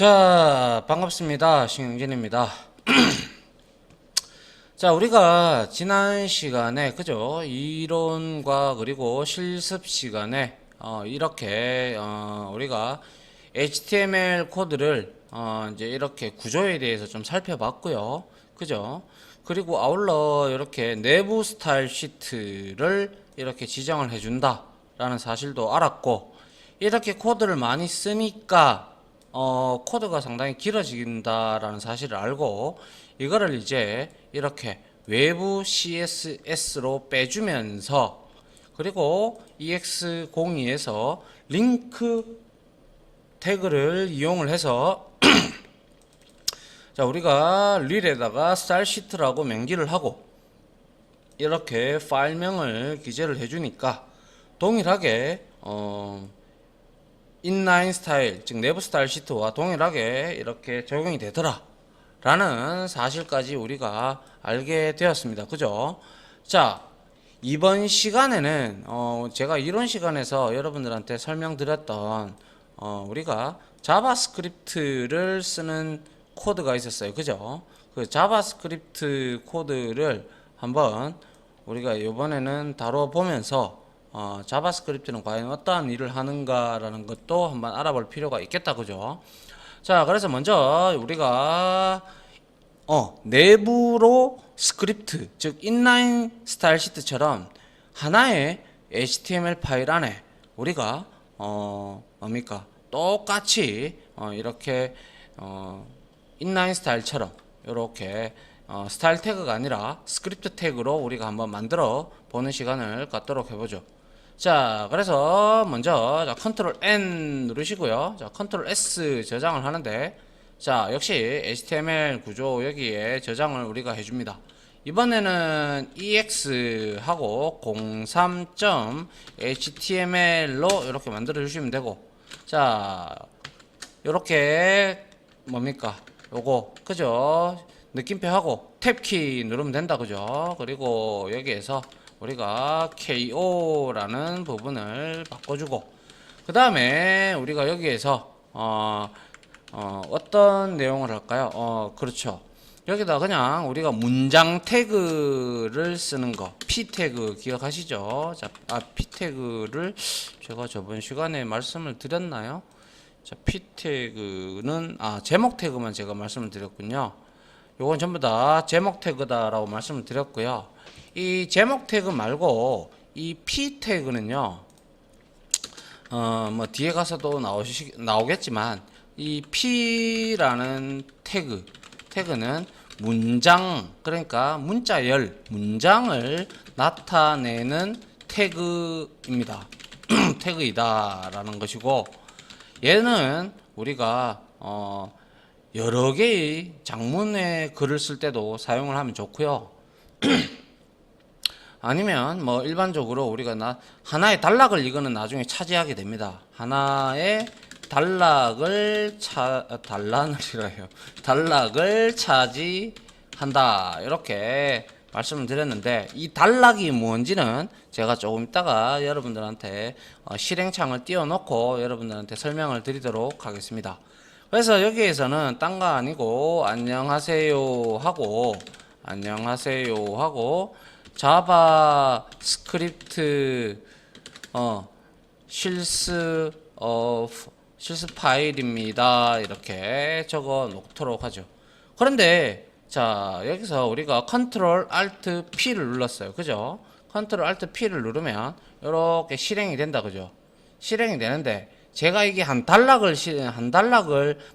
자, 반갑습니다. 신영진입니다. 자, 우리가 지난 시간에, 그죠? 이론과 그리고 실습 시간에, 이렇게, 우리가 HTML 코드를, 이제 이렇게 구조에 대해서 좀 살펴봤고요. 그죠? 그리고 아울러 이렇게 내부 스타일 시트를 이렇게 지정을 해준다. 라는 사실도 알았고, 이렇게 코드를 많이 쓰니까, 코드가 상당히 길어진다라는 사실을 알고 이거를 이제 이렇게 외부 CSS로 빼주면서 그리고 EX02에서 링크 태그를 이용을 해서 자, 우리가 릴에다가 스타일 시트라고 명기를 하고 이렇게 파일명을 기재를 해주니까 동일하게 인라인 스타일, 즉 내부 스타일 시트와 동일하게 이렇게 적용이 되더라 라는 사실까지 우리가 알게 되었습니다. 그죠? 자, 이번 시간에는 제가 이론 시간에서 여러분들한테 설명드렸던 우리가 자바스크립트를 쓰는 코드가 있었어요. 그죠? 그 자바스크립트 코드를 한번 우리가 이번에는 다뤄보면서 자바스크립트는 과연 어떠한 일을 하는가라는 것도 한번 알아볼 필요가 있겠다. 그죠? 자, 그래서 먼저 우리가 내부로 스크립트, 즉 인라인 스타일 시트처럼 하나의 HTML 파일 안에 우리가 뭡니까? 똑같이 이렇게 인라인 스타일처럼 이렇게 스타일 태그가 아니라 스크립트 태그로 우리가 한번 만들어 보는 시간을 갖도록 해보죠. 자, 그래서 먼저 자, 컨트롤 N 누르시고요. 자, 컨트롤 S 저장을 하는데 자, 역시 HTML 구조 여기에 저장을 우리가 해줍니다. 이번에는 EX 하고 03.html로 이렇게 만들어 주시면 되고 자, 요렇게 뭡니까? 요거 그죠? 느낌표하고 탭키 누르면 된다. 그죠? 그리고 여기에서 우리가 KO라는 부분을 바꿔주고 그 다음에 우리가 여기에서 어떤 내용을 할까요? 그렇죠. 여기다 그냥 우리가 문장 태그를 쓰는 거 P 태그 기억하시죠? 자, P 태그를 제가 저번 시간에 말씀을 드렸나요? 자, P 태그는 제목 태그만 제가 말씀을 드렸군요. 요건 전부 다 제목 태그다라고 말씀을 드렸고요. 이 제목 태그 말고 이 P 태그는요, 뭐 뒤에 가서도 나오겠지만 이 P라는 태그는 문장, 그러니까 문자열, 문장을 나타내는 태그입니다. 태그이다라는 것이고 얘는 우리가 여러 개의 장문의 글을 쓸 때도 사용을 하면 좋고요. 아니면 뭐 일반적으로 우리가 하나의 단락을 이거는 나중에 차지하게 됩니다. 하나의 단락을 단락을 차지한다. 이렇게 말씀을 드렸는데 이 단락이 뭔지는 제가 조금 있다가 여러분들한테 실행창을 띄워놓고 여러분들한테 설명을 드리도록 하겠습니다. 그래서 여기에서는 딴 거 아니고 안녕하세요 하고 자바스크립트 실습 파일입니다. 이렇게 적어 놓도록 하죠. 그런데 자, 여기서 우리가 컨트롤 알트 P를 눌렀어요. 그죠? 컨트롤 알트 P를 누르면 이렇게 실행이 된다. 그죠? 실행이 되는데 제가 이게 한 단락을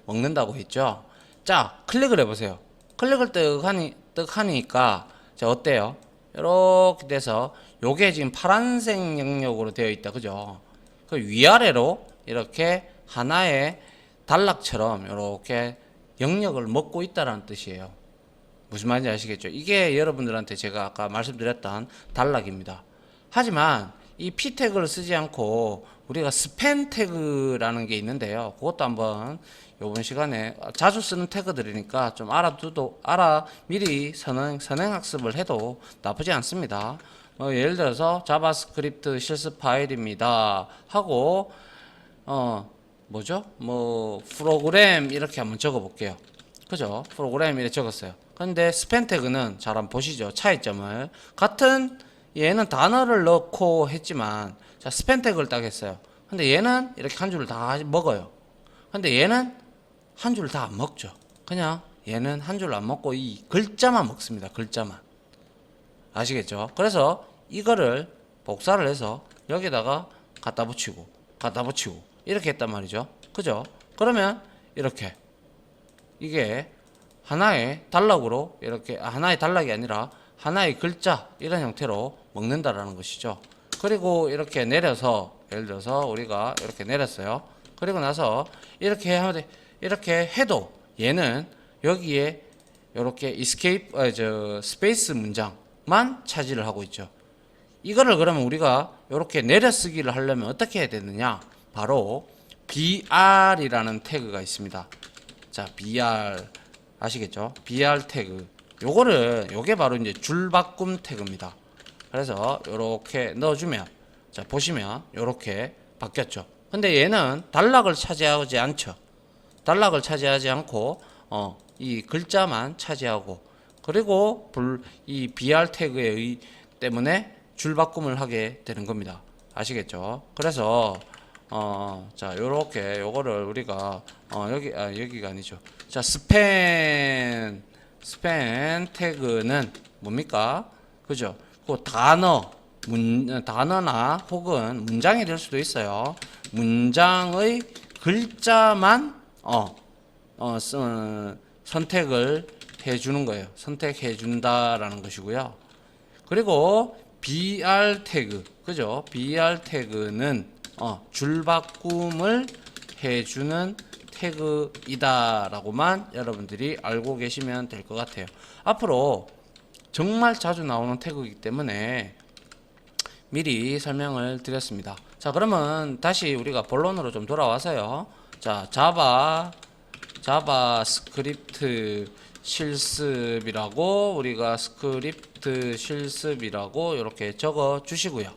먹는다고 했죠. 자, 클릭을 해보세요. 클릭을 떡 하니까 자, 어때요? 이렇게 돼서 요게 지금 파란색 영역으로 되어 있다. 그죠? 그 위아래로 이렇게 하나의 단락처럼 이렇게 영역을 먹고 있다라는 뜻이에요. 무슨 말인지 아시겠죠? 이게 여러분들한테 제가 아까 말씀드렸던 단락입니다. 하지만 이 P 태그를 쓰지 않고 우리가 스팬 태그라는 게 있는데요. 그것도 한번 이번 시간에 자주 쓰는 태그들이니까 좀 미리 선행학습을 해도 나쁘지 않습니다. 예를 들어서 자바스크립트 실습 파일입니다 하고 뭐죠? 뭐 프로그램 이렇게 한번 적어 볼게요. 그죠? 프로그램 이렇게 적었어요. 근데 스팬 태그는 잘 한번 보시죠. 차이점을. 같은 얘는 단어를 넣고 했지만 자, 스팬 태그를 딱 했어요. 근데 얘는 이렇게 한 줄을 다 먹어요. 근데 얘는 한 줄을 다 안 먹죠. 그냥 얘는 한 줄을 안 먹고 이 글자만 먹습니다. 글자만. 아시겠죠? 그래서 이거를 복사를 해서 여기다가 갖다 붙이고 이렇게 했단 말이죠. 그죠? 그러면 이렇게 이게 하나의 단락으로 이렇게 하나의 단락이 아니라 하나의 글자 이런 형태로 먹는다라는 것이죠. 그리고 이렇게 내려서 예를 들어서 우리가 이렇게 내렸어요. 그리고 나서 이렇게 하면 이렇게 해도 얘는 여기에 이렇게 escape 스페이스 문장만 차지를 하고 있죠. 이거를 그러면 우리가 이렇게 내려쓰기를 하려면 어떻게 해야 되느냐? 바로 br이라는 태그가 있습니다. 자, br 아시겠죠? br 태그. 요게 바로 이제 줄바꿈 태그입니다. 그래서 요렇게 넣어주면 자, 보시면 요렇게 바뀌었죠. 근데 얘는 단락을 차지하지 않죠. 단락을 차지하지 않고 이 글자만 차지하고 그리고 이 br 태그의 때문에 줄바꿈을 하게 되는 겁니다. 아시겠죠? 그래서 자, 요렇게 요거를 우리가 여기가 아니죠. 자, 스팬 태그는 뭡니까? 그죠? 그 단어나 혹은 문장이 될 수도 있어요. 문장의 글자만 선택을 해 주는 거예요. 선택해 준다라는 것이고요. 그리고 br 태그, 그죠? br 태그는 줄바꿈을 해주는 태그이다라고만 여러분들이 알고 계시면 될 것 같아요. 앞으로 정말 자주 나오는 태그이기 때문에 미리 설명을 드렸습니다. 자, 그러면 다시 우리가 본론으로 좀 돌아와서요. 자, 자바스크립트 실습이라고 우리가 스크립트 실습이라고 이렇게 적어 주시고요.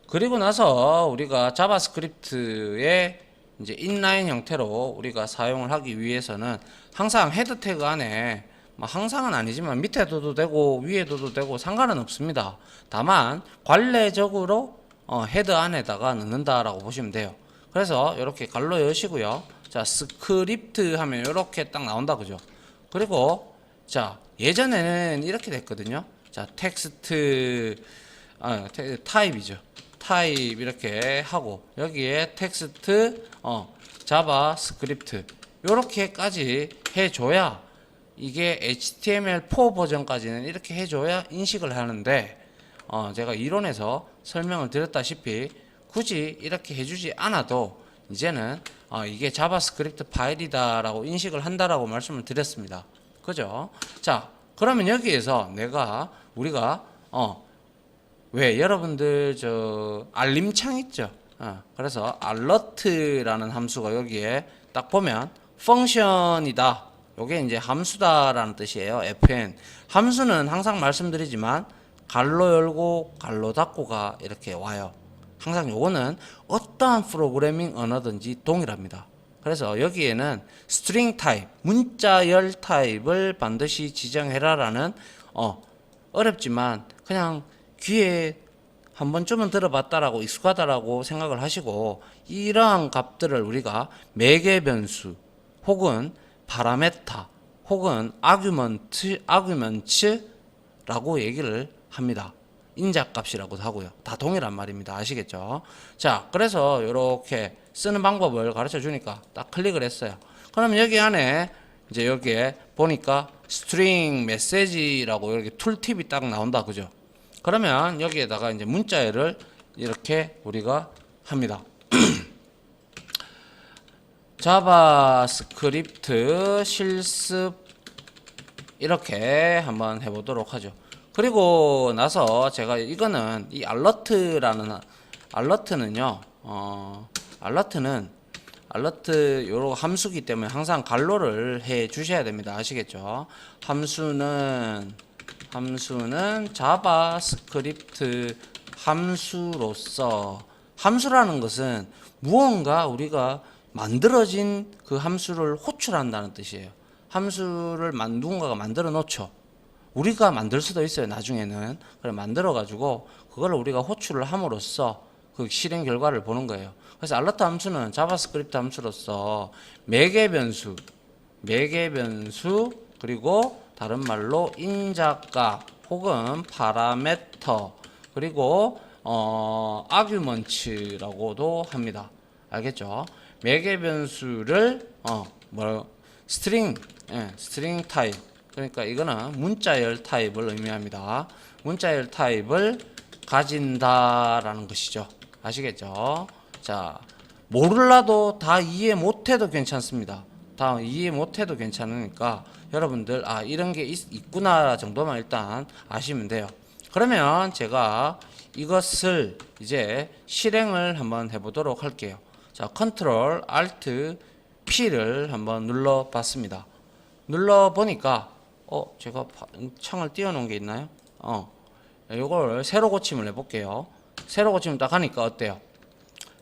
그리고 나서 우리가 자바스크립트의 이제 인라인 형태로 우리가 사용을 하기 위해서는 항상 헤드 태그 안에 항상은 아니지만 밑에 둬도 되고 위에 둬도 되고 상관은 없습니다. 다만 관례적으로 헤드 안에다가 넣는다라고 보시면 돼요. 그래서 이렇게 갈로 여시고요. 자, 스크립트 하면 이렇게 딱 나온다, 그죠? 그리고 자, 예전에는 이렇게 됐거든요. 자, 텍스트 타입이죠. 타입 이렇게 하고 여기에 텍스트 자바스크립트 요렇게까지 해줘야 이게 HTML4 버전까지는 이렇게 해줘야 인식을 하는데 제가 이론에서 설명을 드렸다시피 굳이 이렇게 해주지 않아도 이제는 이게 자바스크립트 파일이다 라고 인식을 한다라고 말씀을 드렸습니다. 그죠? 자, 그러면 여기에서 우리가 왜 여러분들 알림창 있죠? 그래서 alert라는 함수가 여기에 딱 보면 펑션이다. 요게 이제 함수다라는 뜻이에요. fn. 함수는 항상 말씀드리지만 갈로 열고 갈로 닫고가 이렇게 와요. 항상 요거는 어떠한 프로그래밍 언어든지 동일합니다. 그래서 여기에는 string 타입, 문자열 타입을 반드시 지정해라라는 어렵지만 그냥 귀에 한 번쯤은 들어봤다라고 익숙하다라고 생각을 하시고 이러한 값들을 우리가 매개 변수 혹은 파라메타 혹은 아규먼트라고 얘기를 합니다. 인자값이라고도 하고요. 다 동일한 말입니다. 아시겠죠? 자, 그래서 이렇게 쓰는 방법을 가르쳐 주니까 딱 클릭을 했어요. 그럼 여기 안에 이제 여기에 보니까 스트링 메시지라고 이렇게 툴팁이 딱 나온다. 그죠? 그러면 여기에다가 이제 문자열을 이렇게 우리가 합니다. 자바스크립트 실습 이렇게 한번 해보도록 하죠. 그리고 나서 제가 이거는 이 알러트는요, 알러트 요런 함수기 때문에 항상 갈로를 해 주셔야 됩니다. 아시겠죠? 함수는 자바스크립트 함수로서 함수라는 것은 무언가 우리가 만들어진 그 함수를 호출한다는 뜻이에요. 함수를 누군가가 만들어 놓죠. 우리가 만들 수도 있어요. 나중에는. 그래 만들어 가지고 그걸 우리가 호출을 함으로써 그 실행 결과를 보는 거예요. 그래서 알러트 함수는 자바스크립트 함수로서 매개 변수 그리고 다른 말로 인자값 혹은 파라메터 그리고 아규먼츠라고도 합니다. 알겠죠? 매개 변수를 스트링 타입 그러니까 이거는 문자열 타입을 의미합니다. 문자열 타입을 가진다라는 것이죠. 아시겠죠? 자, 몰라도 다 이해 못해도 괜찮습니다. 다 이해 못해도 괜찮으니까 여러분들 이런 게 있구나 정도만 일단 아시면 돼요. 그러면 제가 이것을 이제 실행을 한번 해보도록 할게요. 자, 컨트롤 알트 P를 한번 눌러 봤습니다. 눌러 보니까 제가 창을 띄워 놓은 게 있나요? 요걸 새로 고침을 해 볼게요. 새로 고침을 딱 하니까 어때요?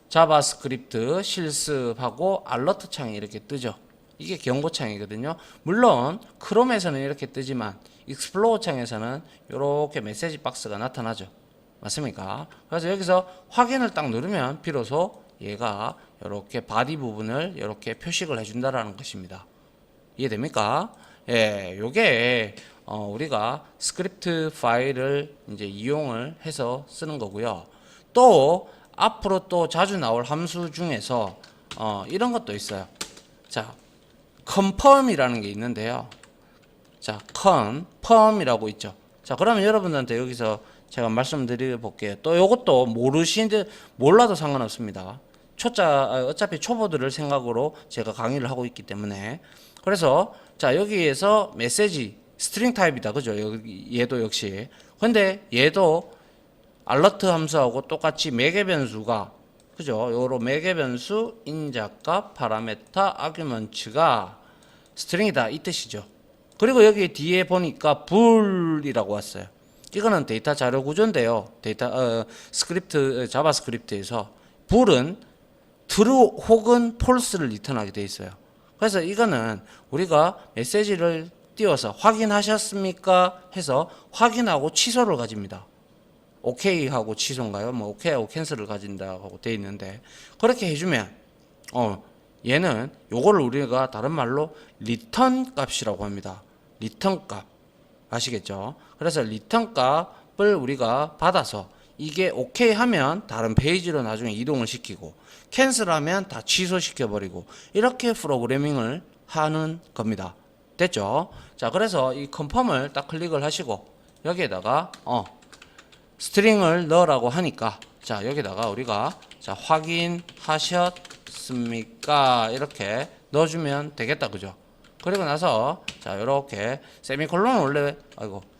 자바스크립트 실습하고 알러트 창이 이렇게 뜨죠. 이게 경고창이거든요. 물론 크롬에서는 이렇게 뜨지만 익스플로어 창에서는 이렇게 메시지 박스가 나타나죠. 맞습니까? 그래서 여기서 확인을 딱 누르면 비로소 얘가 이렇게 바디 부분을 이렇게 표식을 해준다라는 것입니다. 이해됩니까? 예, 요게 우리가 스크립트 파일을 이제 이용을 해서 쓰는 거고요. 또 앞으로 또 자주 나올 함수 중에서 이런 것도 있어요. 자, confirm이라는 게 있는데요. 자, confirm이라고 있죠. 자, 그러면 여러분들한테 여기서 제가 말씀드려 볼게요. 또 요것도 몰라도 상관없습니다. 어차피 초보들을 생각으로 제가 강의를 하고 있기 때문에. 그래서 자, 여기에서 메시지 스트링 타입이다. 그죠? 얘도 역시. 근데 얘도 알러트 함수하고 똑같이 매개 변수가 그죠? 요로 매개 변수 인자값 파라메타 아규먼츠가 스트링이다 이 뜻이죠. 그리고 여기 뒤에 보니까 불이라고 왔어요. 이거는 데이터 자료 구조인데요. 스크립트 자바스크립트에서 불은 true 혹은 false를 리턴하게 돼 있어요. 그래서 이거는 우리가 메시지를 띄워서 확인하셨습니까? 해서 확인하고 취소를 가집니다. 오케이 하고 취소인가요? 뭐 오케이 하고 캔슬을 가진다고 돼 있는데 그렇게 해주면 얘는 요거를 우리가 다른 말로 리턴 값이라고 합니다. 리턴 값 아시겠죠? 그래서 리턴 값을 우리가 받아서 이게 오케이 하면 다른 페이지로 나중에 이동을 시키고 캔슬하면 다 취소시켜 버리고 이렇게 프로그래밍을 하는 겁니다. 됐죠? 자, 그래서 이 컨펌을 딱 클릭을 하시고 여기에다가 스트링을 넣으라고 하니까 자, 여기다가 우리가 자, 확인하셨습니까? 이렇게 넣어주면 되겠다. 그죠? 그리고 나서 자, 요렇게 세미콜론을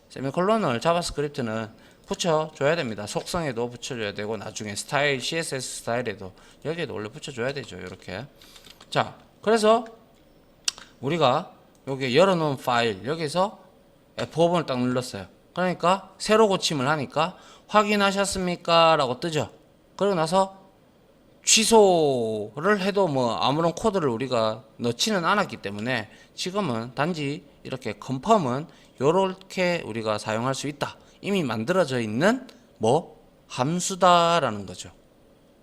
세미콜론을 자바스크립트는 붙여줘야 됩니다. 속성에도 붙여줘야 되고 나중에 스타일 CSS 스타일에도 여기에도 원래 붙여줘야 되죠. 이렇게. 자, 그래서 우리가 여기 열어놓은 파일 여기서 F5번을 딱 눌렀어요. 그러니까 새로 고침을 하니까 확인하셨습니까? 라고 뜨죠. 그러고 나서 취소를 해도 뭐 아무런 코드를 우리가 넣지는 않았기 때문에 지금은 단지 이렇게 confirm은 요렇게 우리가 사용할 수 있다. 이미 만들어져 있는 함수다라는 거죠.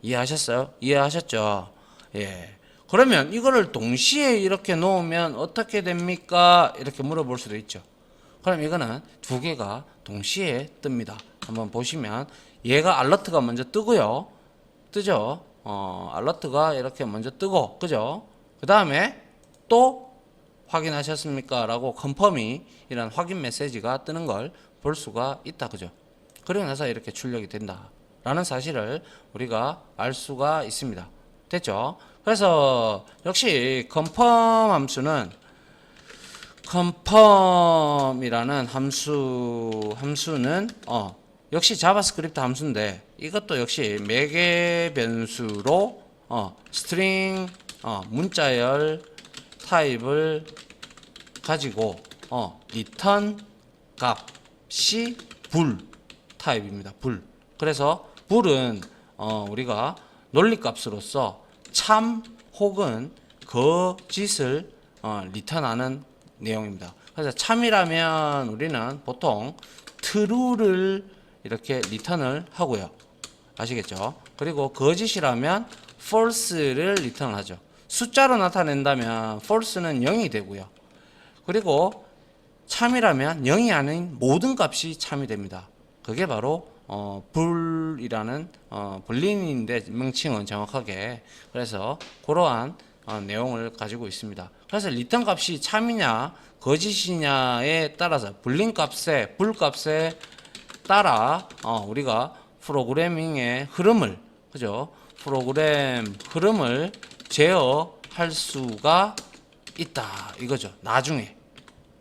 이해하셨어요? 이해하셨죠? 예. 그러면 이거를 동시에 이렇게 놓으면 어떻게 됩니까? 이렇게 물어볼 수도 있죠. 그럼 이거는 두 개가 동시에 뜹니다. 한번 보시면 얘가 알러트가 먼저 뜨고요. 뜨죠? 알러트가 이렇게 먼저 뜨고, 그죠? 그 다음에 또 확인하셨습니까? 라고 컨펌이 이런 확인 메시지가 뜨는 걸 볼 수가 있다. 그죠? 그리고 나서 이렇게 출력이 된다. 라는 사실을 우리가 알 수가 있습니다. 됐죠? 그래서 역시 confirm 함수는 confirm이라는 함수는 역시 자바스크립트 함수인데 이것도 역시 매개 변수로 스트링 문자열 타입을 가지고 return 값이 불 타입입니다. 불. 그래서 불은 우리가 논리값으로서 참 혹은 거짓을 리턴하는 내용입니다. 그래서 참이라면 우리는 보통 true를 이렇게 리턴을 하고요. 아시겠죠? 그리고 거짓이라면 false를 리턴을 하죠. 숫자로 나타낸다면 false는 0이 되고요. 그리고 참이라면 0이 아닌 모든 값이 참이 됩니다. 그게 바로 불이라는 불린인데 명칭은 정확하게 그래서 그러한 내용을 가지고 있습니다. 그래서 리턴 값이 참이냐 거짓이냐에 따라서 불린 값에 불 값에 따라 우리가 프로그래밍의 흐름을 그죠? 프로그램 흐름을 제어할 수가 있다 이거죠. 나중에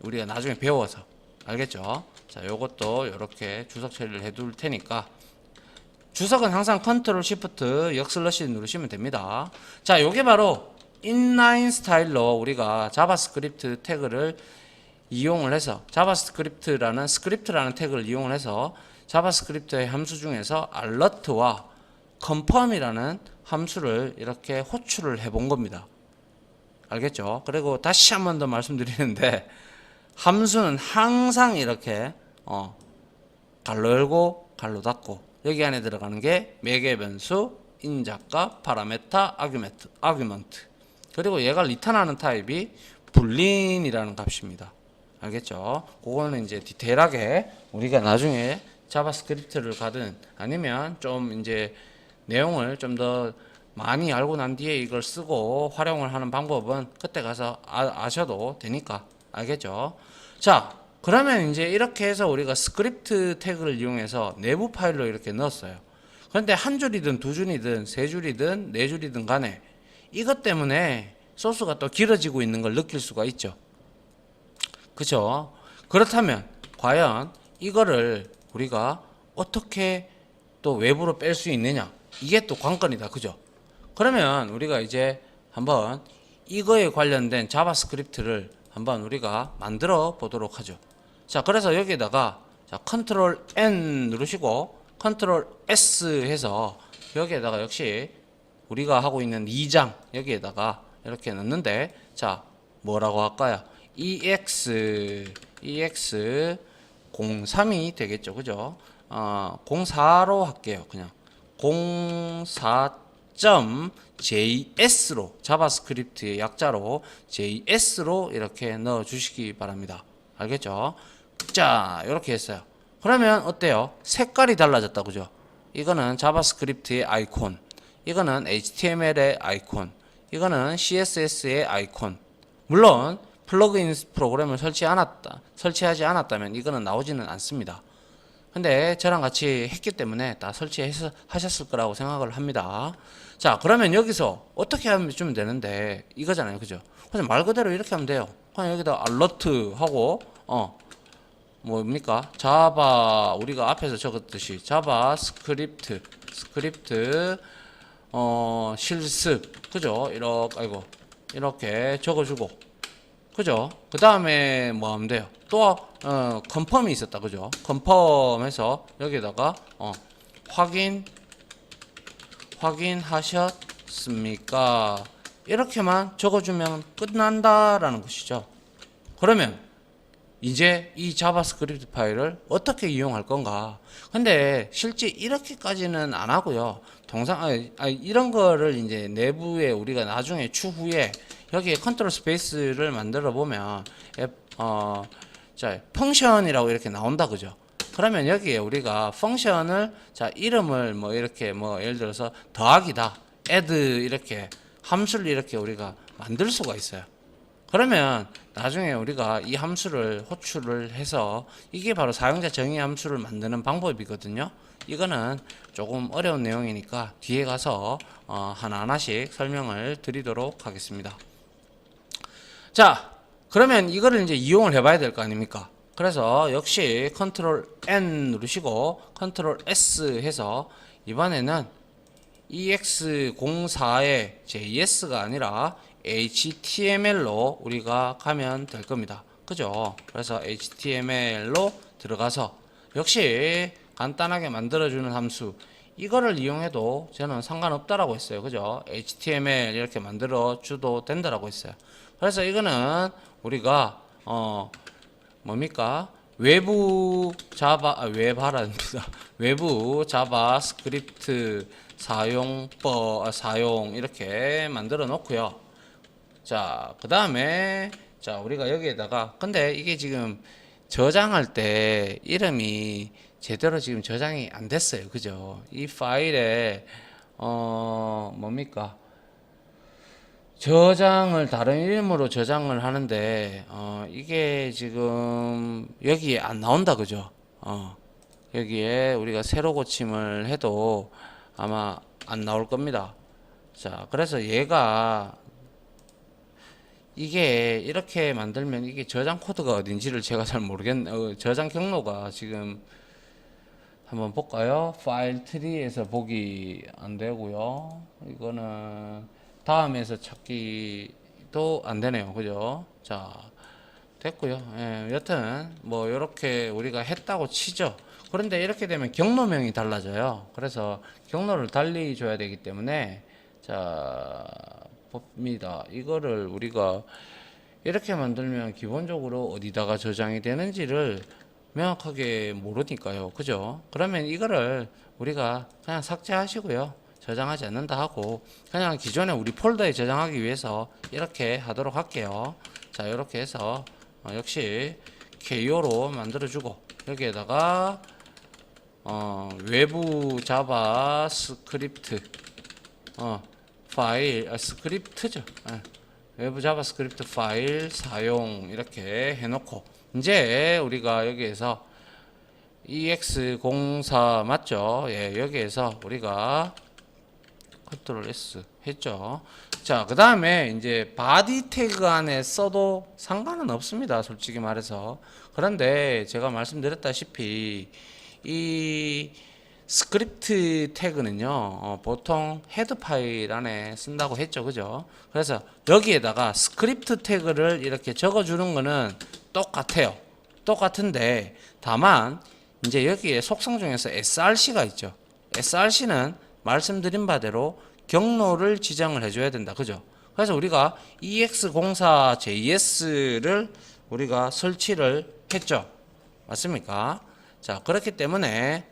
우리가 나중에 배워서 알겠죠? 자, 요것도 이렇게 주석 처리를 해둘 테니까 주석은 항상 컨트롤 시프트 역슬러시 누르시면 됩니다. 자, 요게 바로 인라인 스타일로 우리가 자바스크립트 태그를 이용을 해서 자바스크립트라는 스크립트라는 태그를 이용을 해서 자바스크립트의 함수 중에서 alert와 confirm이라는 함수를 이렇게 호출을 해본 겁니다. 알겠죠? 그리고 다시 한 번 더 말씀드리는데 함수는 항상 이렇게 갈로 열고 갈로 닫고 여기 안에 들어가는 게 매개 변수, 인자값, 파라메타, 아규먼트 그리고 얘가 리턴하는 타입이 불린이라는 값입니다. 알겠죠? 그거는 이제 디테일하게 우리가 나중에 자바스크립트를 가든 아니면 좀 이제 내용을 좀 더 많이 알고 난 뒤에 이걸 쓰고 활용을 하는 방법은 그때 가서 아셔도 되니까 알겠죠? 자, 그러면 이제 이렇게 해서 우리가 스크립트 태그를 이용해서 내부 파일로 이렇게 넣었어요. 그런데 한 줄이든 두 줄이든 세 줄이든 네 줄이든 간에 이것 때문에 소스가 또 길어지고 있는 걸 느낄 수가 있죠. 그죠? 그렇다면 과연 이거를 우리가 어떻게 또 외부로 뺄 수 있느냐? 이게 또 관건이다. 그죠? 그러면 우리가 이제 한번 이거에 관련된 자바스크립트를 한번 우리가 만들어 보도록 하죠. 자, 그래서 여기에다가 자, 컨트롤 N 누르시고 컨트롤 S 해서 여기에다가 역시 우리가 하고 있는 2장 여기에다가 이렇게 넣는데 자, 뭐라고 할까요? EX03이 되겠죠. 그죠? 04로 할게요. 그냥 04.js로 자바스크립트의 약자로 JS로 이렇게 넣어 주시기 바랍니다. 알겠죠? 자, 이렇게 했어요. 그러면 어때요? 색깔이 달라졌다. 그죠? 이거는 자바스크립트의 아이콘, 이거는 HTML의 아이콘, 이거는 CSS의 아이콘. 물론 플러그인 프로그램을 설치하지 않았다면 이거는 나오지는 않습니다. 근데 저랑 같이 했기 때문에 다 설치하셨을 거라고 생각을 합니다. 자, 그러면 여기서 어떻게 하면 주면 되는데 이거잖아요. 그죠? 그냥 말 그대로 이렇게 하면 돼요. 그냥 여기다 alert 하고 뭡니까? 자바 우리가 앞에서 적었듯이 자바스크립트 실습 그죠? 이렇게 적어주고 그죠? 그 다음에 뭐 하면 돼요? 또 컨펌이 있었다. 그죠? 컨펌해서 여기다가 확인하셨습니까? 이렇게만 적어주면 끝난다라는 것이죠. 그러면 이제 이 자바스크립트 파일을 어떻게 이용할 건가? 근데 실제 이렇게까지는 안 하고요. 이런 거를 이제 내부에 우리가 나중에 추후에 여기에 컨트롤 스페이스를 만들어 보면 자, 펑션이라고 이렇게 나온다. 그죠? 그러면 여기에 우리가 펑션을 자, 이름을 뭐 이렇게 뭐 예를 들어서 더하기다, add 이렇게 함수를 이렇게 우리가 만들 수가 있어요. 그러면 나중에 우리가 이 함수를 호출을 해서 이게 바로 사용자 정의 함수를 만드는 방법이거든요. 이거는 조금 어려운 내용이니까 뒤에 가서 하나하나씩 설명을 드리도록 하겠습니다. 자, 그러면 이거를 이제 이용을 해봐야 될 거 아닙니까? 그래서 역시 컨트롤 N 누르시고 컨트롤 S 해서 이번에는 EX04의 JS가 아니라 HTML로 우리가 가면 될 겁니다. 그죠? 그래서 HTML로 들어가서 역시 간단하게 만들어주는 함수 이거를 이용해도 저는 상관없다라고 했어요. 그죠? HTML 이렇게 만들어 줘도 된다라고 했어요. 그래서 이거는 우리가 뭡니까? 외부 자바 외바랍니다. 외부 자바스크립트 사용 이렇게 만들어 놓고요. 자, 그다음에 자, 우리가 여기에다가 근데 이게 지금 저장할 때 이름이 제대로 지금 저장이 안 됐어요. 그죠? 이 파일에 뭡니까? 저장을 다른 이름으로 저장을 하는데 이게 지금 여기에 안 나온다. 그죠? 여기에 우리가 새로 고침을 해도 아마 안 나올 겁니다. 자, 그래서 얘가 이게 이렇게 만들면 이게 저장 코드가 어딘지를 제가 잘 모르겠네. 저장 경로가 지금 한번 볼까요? 파일 트리에서 보기 안 되고요. 이거는 다음에서 찾기도 안 되네요. 그죠? 자, 됐고요. 예, 여튼 뭐 이렇게 우리가 했다고 치죠. 그런데 이렇게 되면 경로명이 달라져요. 그래서 경로를 달리 줘야 되기 때문에 자, 봅니다. 이거를 우리가 이렇게 만들면 기본적으로 어디다가 저장이 되는지를 명확하게 모르니까요. 그죠? 그러면 이거를 우리가 그냥 삭제하시고요. 저장하지 않는다 하고 그냥 기존에 우리 폴더에 저장하기 위해서 이렇게 하도록 할게요. 자, 이렇게 해서 역시 KO로 만들어주고 여기에다가 외부 자바스크립트 파일 스크립트죠. 외부 자바스크립트 파일 사용 이렇게 해놓고 이제 우리가 여기에서 EX04 맞죠? 예, 여기에서 우리가 컨트롤 S 했죠. 자, 그 다음에 이제 바디 태그 안에 써도 상관은 없습니다. 솔직히 말해서. 그런데 제가 말씀드렸다시피 이 스크립트 태그는요, 보통 헤드 파일 안에 쓴다고 했죠. 그죠? 그래서 여기에다가 스크립트 태그를 이렇게 적어주는 거는 똑같아요. 똑같은데, 다만, 이제 여기에 속성 중에서 src가 있죠. src는 말씀드린 바대로 경로를 지정을 해줘야 된다. 그죠? 그래서 우리가 ex04js를 우리가 설치를 했죠. 맞습니까? 자, 그렇기 때문에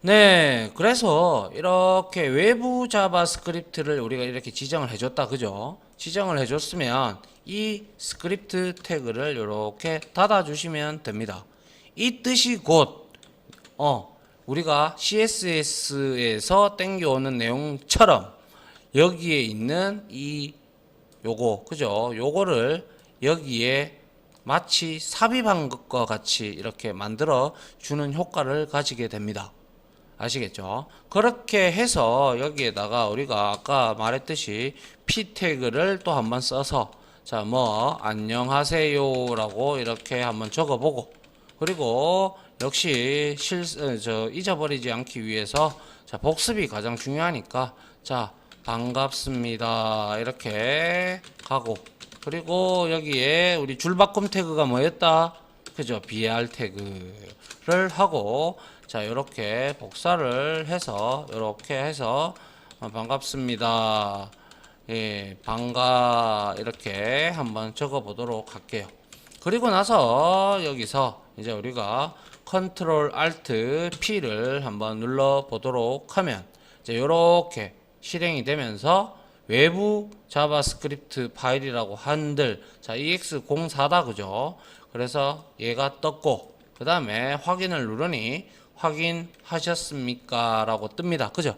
네, 그래서 이렇게 외부 자바스크립트를 우리가 이렇게 지정을 해줬다. 그죠? 지정을 해줬으면 이 스크립트 태그를 이렇게 닫아주시면 됩니다. 이 뜻이 곧 우리가 CSS에서 땡겨오는 내용처럼 여기에 있는 이 요거 그죠? 요거를 여기에 마치 삽입한 것과 같이 이렇게 만들어 주는 효과를 가지게 됩니다. 아시겠죠? 그렇게 해서 여기에다가 우리가 아까 말했듯이 p 태그를 또 한번 써서 자, 뭐 안녕하세요 라고 이렇게 한번 적어보고 그리고 역시 잊어버리지 않기 위해서 자, 복습이 가장 중요하니까 자, 반갑습니다 이렇게 가고 그리고 여기에 우리 줄바꿈 태그가 뭐였다? 그죠? BR 태그를 하고 자, 이렇게 복사를 해서 이렇게 해서 반갑습니다. 예, 반가 이렇게 한번 적어 보도록 할게요. 그리고 나서 여기서 이제 우리가 컨트롤 알트 P를 한번 눌러 보도록 하면 이제 이렇게 실행이 되면서 외부 자바스크립트 파일이라고 한들 자, EX04다 그죠? 그래서 얘가 떴고 그 다음에 확인을 누르니 확인하셨습니까? 라고 뜹니다. 그죠?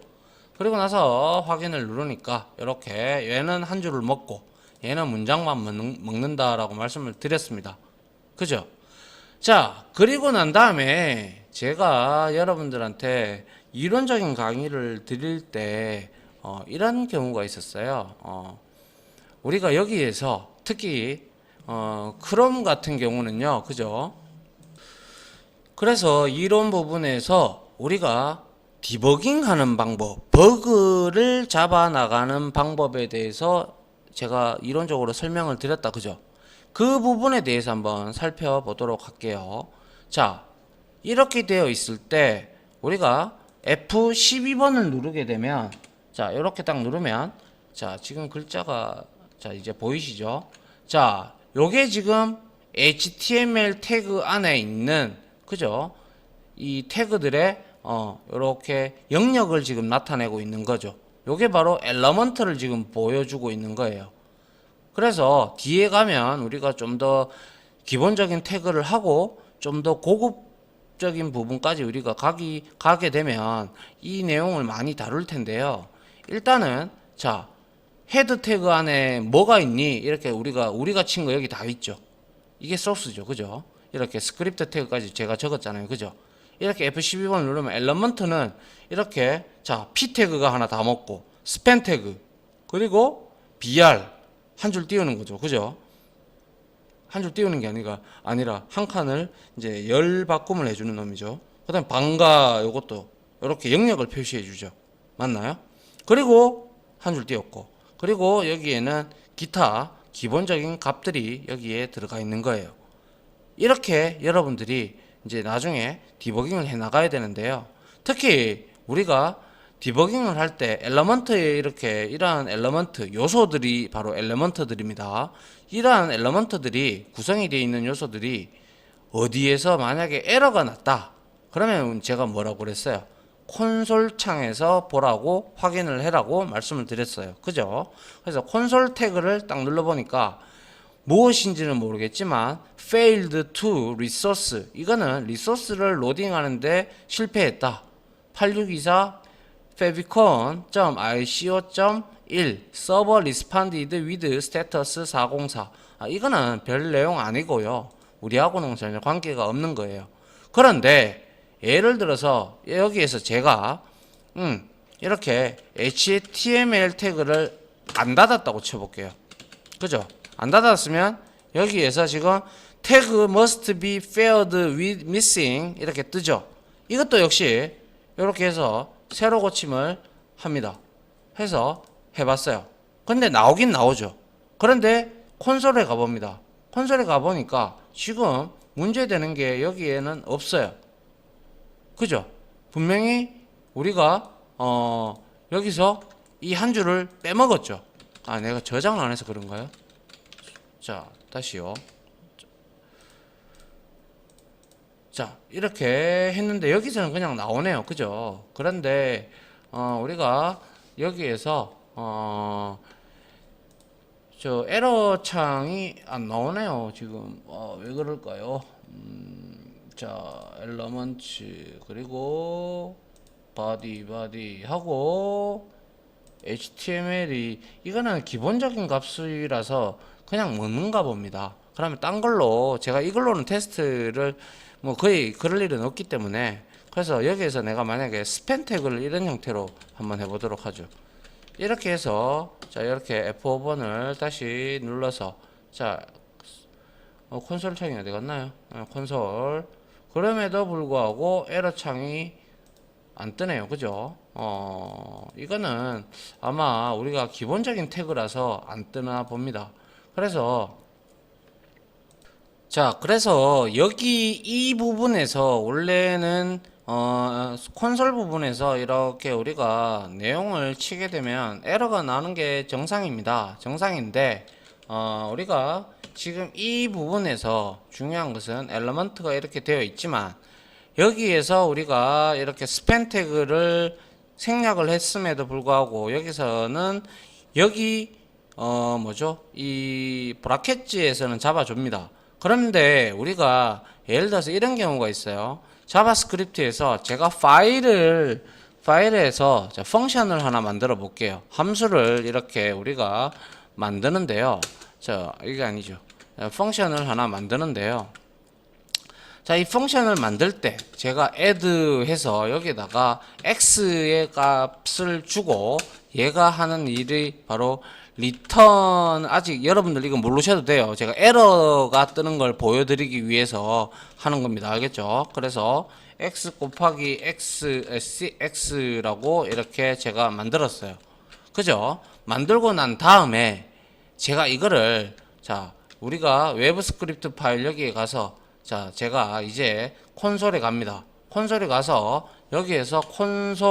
그리고 나서 확인을 누르니까 이렇게 얘는 한 줄을 먹고 얘는 문장만 먹는다 라고 말씀을 드렸습니다. 그죠? 자, 그리고 난 다음에 제가 여러분들한테 이론적인 강의를 드릴 때 이런 경우가 있었어요. 우리가 여기에서 특히 크롬 같은 경우는요. 그죠? 그래서 이런 부분에서 우리가 디버깅 하는 방법, 버그를 잡아 나가는 방법에 대해서 제가 이론적으로 설명을 드렸다. 그죠? 그 부분에 대해서 한번 살펴보도록 할게요. 자, 이렇게 되어 있을 때 우리가 F12번을 누르게 되면 자 이렇게 딱 누르면 자 지금 글자가 자 이제 보이시죠? 자 요게 지금 HTML 태그 안에 있는 그죠? 이 태그들의 이렇게 영역을 지금 나타내고 있는 거죠. 요게 바로 엘러먼트를 지금 보여주고 있는 거예요. 그래서 뒤에 가면 우리가 좀 더 기본적인 태그를 하고 좀 더 고급적인 부분까지 우리가 가게 되면 이 내용을 많이 다룰 텐데요. 일단은 자 헤드 태그 안에 뭐가 있니? 이렇게 우리가 친 거 여기 다 있죠. 이게 소스죠. 그죠? 이렇게 스크립트 태그까지 제가 적었잖아요. 그죠? 이렇게 F12번 누르면 엘러먼트는 이렇게 자 P 태그가 하나 다 먹고 스팬 태그 그리고 BR 한 줄 띄우는 거죠. 그죠? 한 줄 띄우는 게 아니라 한 칸을 이제 열 바꿈을 해주는 놈이죠. 그 다음에 방가 요것도 이렇게 영역을 표시해 주죠. 맞나요? 그리고 한 줄 띄웠고 그리고 여기에는 기타 기본적인 값들이 여기에 들어가 있는 거예요. 이렇게 여러분들이 이제 나중에 디버깅을 해 나가야 되는데요. 특히 우리가 디버깅을 할 때 엘러먼트에 이렇게 이러한 엘러먼트 요소들이 바로 엘러먼트들입니다. 이러한 엘러먼트들이 구성이 되어 있는 요소들이 어디에서 만약에 에러가 났다 그러면 제가 뭐라고 그랬어요? 콘솔 창에서 보라고 확인을 해라고 말씀을 드렸어요. 그죠? 그래서 콘솔 태그를 딱 눌러보니까 무엇인지는 모르겠지만 failed to resource 이거는 리소스를 로딩하는데 실패했다. 8624 favicon.ico.1 서버 responded with status 404 이거는 별 내용 아니고요. 우리하고는 전혀 관계가 없는 거예요. 그런데 예를 들어서 여기에서 제가 이렇게 HTML 태그를 안 닫았다고 쳐볼게요. 그죠? 안 닫았으면 여기에서 지금 태그 must be paired with missing 이렇게 뜨죠. 이것도 역시 이렇게 해서 새로 고침을 합니다. 해서 해봤어요. 근데 나오긴 나오죠. 그런데 콘솔에 가봅니다. 콘솔에 가보니까 지금 문제되는 게 여기에는 없어요. 그죠? 분명히 우리가 여기서 이 한 줄을 빼먹었죠. 아 내가 저장을 안 해서 그런가요? 자 다시요. 자 이렇게 했는데 여기서는 그냥 나오네요. 그죠? 그런데 우리가 여기에서 저 에러 창이 안 나오네요. 지금 왜 그럴까요? 자 엘러먼트 그리고 바디 하고 HTML이 이거는 기본적인 값이라서 그냥 먹는가 봅니다. 그러면 딴 걸로 제가 이걸로는 테스트를 뭐 거의 그럴 일은 없기 때문에 그래서 여기에서 내가 만약에 스팬 태그를 이런 형태로 한번 해보도록 하죠. 이렇게 해서 자 이렇게 F5번을 다시 눌러서 자 콘솔 창이 어디 갔나요? 콘솔 그럼에도 불구하고 에러 창이 안 뜨네요. 그죠? 이거는 아마 우리가 기본적인 태그라서 안 뜨나 봅니다. 그래서 여기 이 부분에서 원래는 콘솔 부분에서 이렇게 우리가 내용을 치게 되면 에러가 나는 게 정상입니다. 정상인데 우리가 지금 이 부분에서 중요한 것은 엘러먼트가 이렇게 되어 있지만 여기에서 우리가 이렇게 스팬 태그를 생략을 했음에도 불구하고 여기서는 여기 뭐죠? 이 브라켓지에서는 잡아줍니다. 그런데 우리가 예를 들어서 이런 경우가 있어요. 자바스크립트에서 제가 파일에서 펑션을 하나 만들어 볼게요. 함수를 이렇게 우리가 만드는데요. 이게 아니죠. 펑션을 하나 만드는데요. 자, 이 펑션을 만들 때 제가 add 해서 여기다가 x의 값을 주고 얘가 하는 일이 바로 return 아직 여러분들 이거 모르셔도 돼요. 제가 에러가 뜨는 걸 보여드리기 위해서 하는 겁니다. 알겠죠? 그래서 x 곱하기 x라고 이렇게 제가 만들었어요. 그죠? 만들고 난 다음에 제가 이거를 자 우리가 웹 스크립트 파일 여기에 가서 자 제가 이제 콘솔에 갑니다. 콘솔에 가서 여기에서 콘솔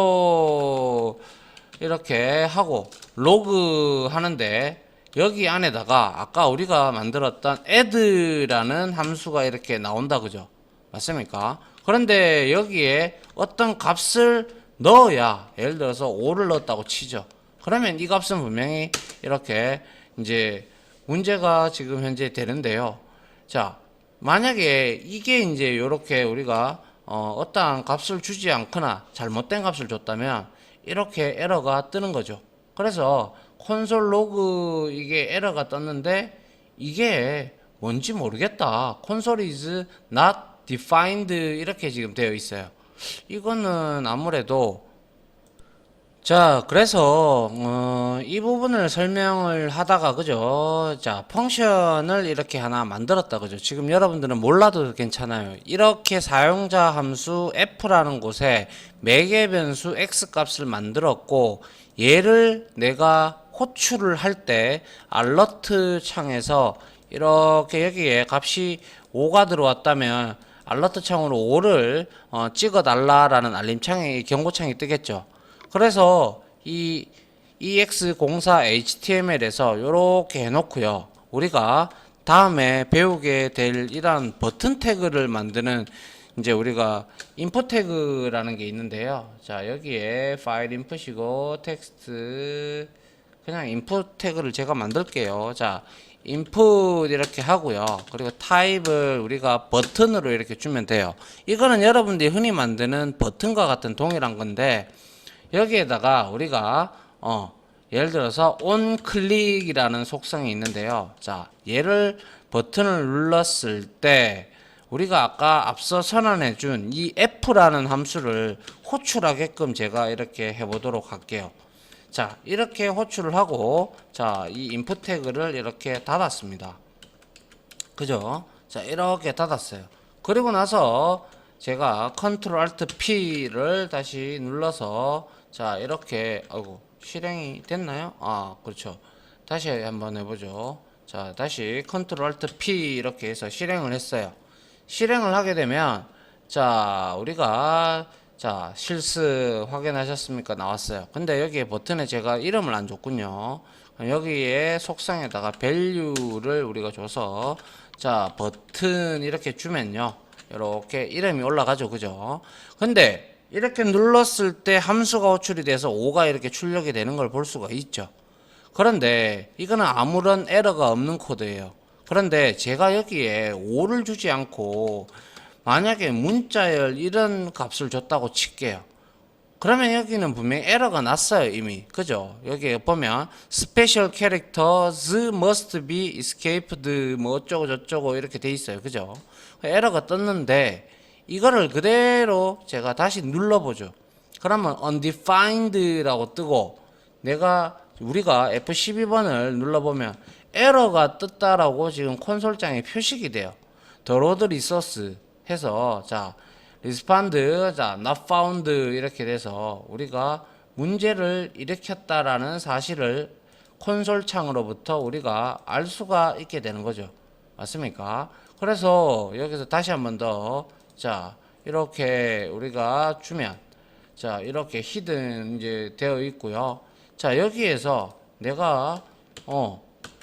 이렇게 하고 로그 하는데 여기 안에다가 아까 우리가 만들었던 add라는 함수가 이렇게 나온다 그죠? 맞습니까? 그런데 여기에 어떤 값을 넣어야 예를 들어서 5를 넣었다고 치죠. 그러면 이 값은 분명히 이렇게 이제 문제가 지금 현재 되는데요. 자, 만약에 이게 이제 이렇게 우리가 어떠한 값을 주지 않거나 잘못된 값을 줬다면 이렇게 에러가 뜨는 거죠. 그래서 콘솔 로그 이게 에러가 떴는데 이게 뭔지 모르겠다. console is not defined 이렇게 지금 되어 있어요. 이거는 아무래도 자, 그래서 이 부분을 설명을 하다가 그죠? 자, 펑션을 이렇게 하나 만들었다 그죠? 지금 여러분들은 몰라도 괜찮아요. 이렇게 사용자 함수 f라는 곳에 매개 변수 x 값을 만들었고 얘를 내가 호출을 할 때 알러트 창에서 이렇게 여기에 값이 5가 들어왔다면 알러트 창으로 5를 찍어 달라라는 알림창이 경고창이 뜨겠죠. 그래서 이 ex04html에서 이렇게 해놓고요. 우리가 다음에 배우게 될 이런 버튼 태그를 만드는 이제 우리가 인풋 태그라는 게 있는데요. 자, 여기에 파일 인풋이고 텍스트 그냥 인풋 태그를 제가 만들게요. 자, 인풋 이렇게 하고요. 그리고 타입을 우리가 버튼으로 이렇게 주면 돼요. 이거는 여러분들이 흔히 만드는 버튼과 같은 동일한 건데 여기에다가 우리가 예를 들어서 on 클릭이라는 속성이 있는데요. 자, 얘를 버튼을 눌렀을 때 우리가 아까 앞서 선언해 준 이 f라는 함수를 호출하게끔 제가 이렇게 해 보도록 할게요. 자, 이렇게 호출을 하고 자, 이 인풋 태그를 이렇게 닫았습니다. 그죠? 자, 이렇게 닫았어요. 그리고 나서 제가 컨트롤 알트 P를 다시 눌러서 자, 이렇게 아이고 실행이 됐나요? 아, 그렇죠. 다시 한번 해보죠. 자, 다시 컨트롤 알트 P 이렇게 해서 실행을 했어요. 실행을 하게 되면 자, 우리가 자, 실수 확인하셨습니까? 나왔어요. 근데 여기에 버튼에 제가 이름을 안 줬군요. 여기에 속성에다가 value를 우리가 줘서 자, 버튼 이렇게 주면요. 이렇게 이름이 올라가죠. 그죠? 근데 이렇게 눌렀을 때 함수가 호출이 돼서 5가 이렇게 출력이 되는 걸 볼 수가 있죠. 그런데 이거는 아무런 에러가 없는 코드예요. 그런데 제가 여기에 5를 주지 않고 만약에 문자열 이런 값을 줬다고 칠게요. 그러면 여기는 분명히 에러가 났어요. 이미. 그죠? 여기에 보면 special characters must be escaped 뭐 어쩌고 저쩌고 이렇게 돼 있어요. 그죠? 에러가 떴는데 이거를 그대로 제가 다시 눌러보죠. 그러면 undefined라고 뜨고 우리가 F12번을 눌러보면 에러가 떴다라고 지금 콘솔장에 표식이 돼요. The load resource 해서 자 respond 자 not found 이렇게 돼서 우리가 문제를 일으켰다라는 사실을 콘솔 창으로부터 우리가 알 수가 있게 되는 거죠. 맞습니까? 그래서 여기서 다시 한번 더 자 이렇게 우리가 주면 자 이렇게 히든 이제 되어 있고요. 자 여기에서 내가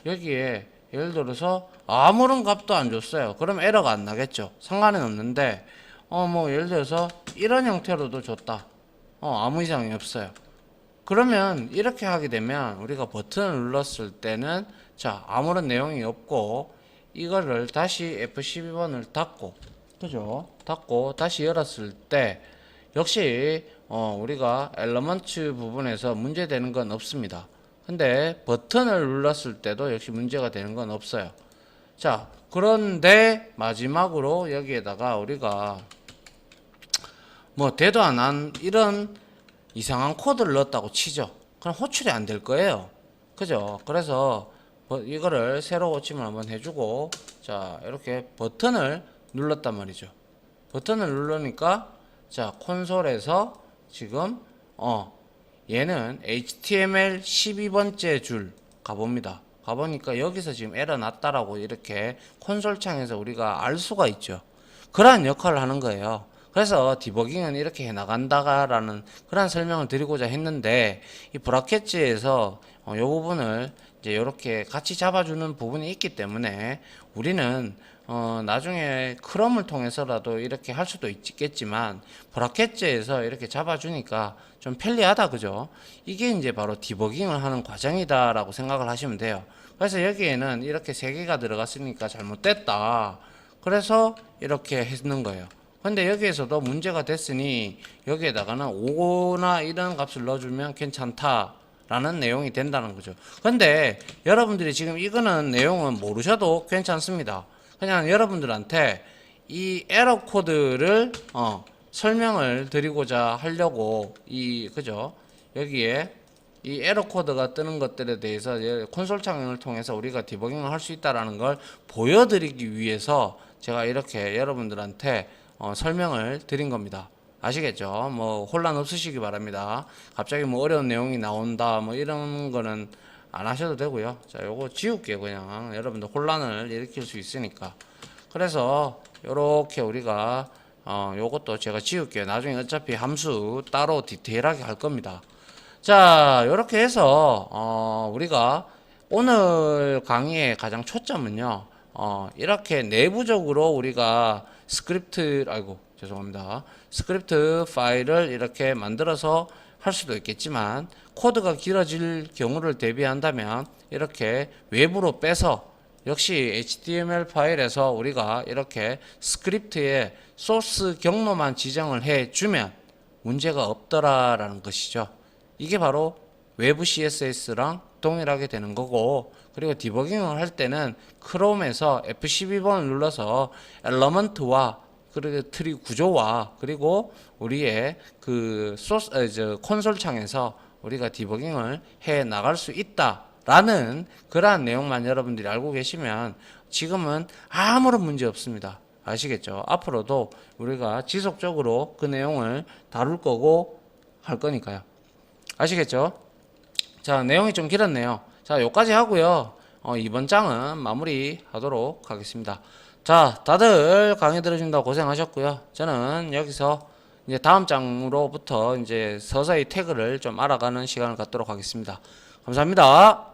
여기에 예를 들어서 아무런 값도 안 줬어요. 그럼 에러가 안 나겠죠. 상관은 없는데 뭐 예를 들어서 이런 형태로도 줬다. 아무 이상이 없어요. 그러면 이렇게 하게 되면 우리가 버튼을 눌렀을 때는 자 아무런 내용이 없고 이거를 다시 F12번을 닫고 그죠? 닫고 다시 열었을 때 역시 우리가 엘러먼트 부분에서 문제되는 건 없습니다. 근데 버튼을 눌렀을 때도 역시 문제가 되는 건 없어요. 자, 그런데 마지막으로 여기에다가 우리가 뭐 대도 안 한 이런 이상한 코드를 넣었다고 치죠. 그럼 호출이 안 될 거예요. 그죠? 그래서 이거를 새로 호침을 한번 해주고 자 이렇게 버튼을 눌렀단 말이죠. 버튼을 누르니까 자 콘솔에서 지금 얘는 HTML 12번째 줄 가봅니다. 가보니까 여기서 지금 에러 났다라고 이렇게 콘솔 창에서 우리가 알 수가 있죠. 그러한 역할을 하는 거예요. 그래서 디버깅은 이렇게 해 나간다라는 그런 설명을 드리고자 했는데 이 브라켓즈에서 이 부분을 이제 이렇게 같이 잡아주는 부분이 있기 때문에 우리는 나중에 크롬을 통해서라도 이렇게 할 수도 있겠지만 브라켓즈에서 이렇게 잡아주니까 좀 편리하다, 그죠? 이게 이제 바로 디버깅을 하는 과정이다라고 생각을 하시면 돼요. 그래서 여기에는 이렇게 세 개가 들어갔으니까 잘못됐다. 그래서 이렇게 했는 거예요. 근데 여기에서도 문제가 됐으니 여기에다가는 5나 이런 값을 넣어주면 괜찮다 라는 내용이 된다는 거죠. 근데 여러분들이 지금 이거는 내용은 모르셔도 괜찮습니다. 그냥 여러분들한테 이 에러 코드를 설명을 드리고자 하려고 그죠? 여기에 이 에러 코드가 뜨는 것들에 대해서 콘솔 창을 통해서 우리가 디버깅을 할 수 있다라는 걸 보여드리기 위해서 제가 이렇게 여러분들한테 설명을 드린 겁니다. 아시겠죠? 뭐 혼란 없으시기 바랍니다. 갑자기 뭐 어려운 내용이 나온다 뭐 이런 거는 안 하셔도 되고요. 자, 요거 지울게요. 그냥 여러분들 혼란을 일으킬 수 있으니까. 그래서 요렇게 우리가 요것도 제가 지울게요. 나중에 어차피 함수 따로 디테일하게 할 겁니다. 자, 요렇게 해서 우리가 오늘 강의의 가장 초점은요. 이렇게 내부적으로 우리가 스크립트 파일을 이렇게 만들어서 할 수도 있겠지만 코드가 길어질 경우를 대비한다면 이렇게 외부로 빼서 역시 HTML 파일에서 우리가 이렇게 스크립트의 소스 경로만 지정을 해주면 문제가 없더라라는 것이죠. 이게 바로 외부 CSS랑 동일하게 되는 거고, 그리고 디버깅을 할 때는 크롬에서 F12번을 눌러서 엘러먼트와 그리고 트리 구조와 그리고 우리의 그 콘솔 창에서 우리가 디버깅을 해 나갈 수 있다라는 그러한 내용만 여러분들이 알고 계시면 지금은 아무런 문제 없습니다. 아시겠죠? 앞으로도 우리가 지속적으로 그 내용을 다룰 거고 할 거니까요. 아시겠죠? 자, 내용이 좀 길었네요. 자, 여기까지 하고요. 이번 장은 마무리 하도록 하겠습니다. 자, 다들 강의 들어준다고 고생하셨고요. 저는 여기서 이제 다음 장으로부터 이제 서서히 태그를 좀 알아가는 시간을 갖도록 하겠습니다. 감사합니다.